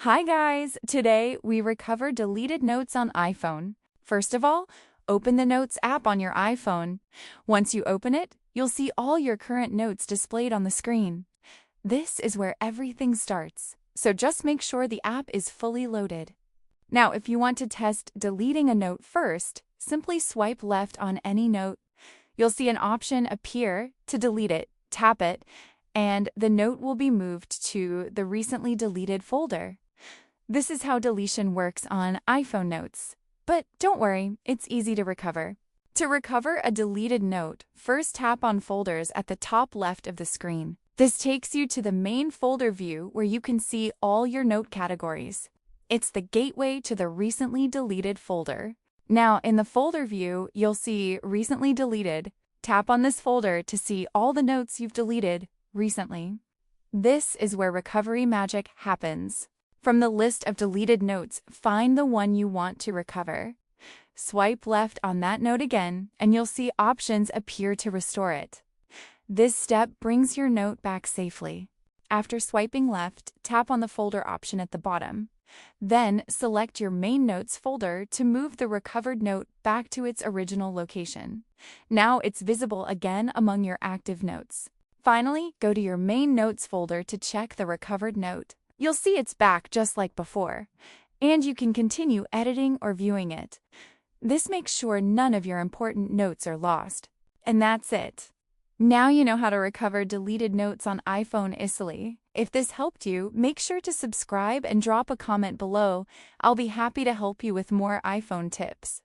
Hi guys! Today we recover deleted notes on iPhone. First of all, open the Notes app on your iPhone. Once you open it, you'll see all your current notes displayed on the screen. This is where everything starts, so just make sure the app is fully loaded. Now, if you want to test deleting a note first, simply swipe left on any note. You'll see an option appear to delete it. Tap it, and the note will be moved to the recently deleted folder. This is how deletion works on iPhone notes. But don't worry, it's easy to recover. To recover a deleted note, first tap on Folders at the top left of the screen. This takes you to the main folder view where you can see all your note categories. It's the gateway to the recently deleted folder. Now, in the folder view, you'll see Recently Deleted. Tap on this folder to see all the notes you've deleted recently. This is where recovery magic happens. From the list of deleted notes, find the one you want to recover. Swipe left on that note again, and you'll see options appear to restore it. This step brings your note back safely. After swiping left, tap on the folder option at the bottom. Then select your main notes folder to move the recovered note back to its original location. Now it's visible again among your active notes. Finally, go to your main notes folder to check the recovered note. You'll see it's back just like before, and you can continue editing or viewing it. This makes sure none of your important notes are lost. And that's it. Now you know how to recover deleted notes on iPhone easily. If this helped you, make sure to subscribe and drop a comment below. I'll be happy to help you with more iPhone tips.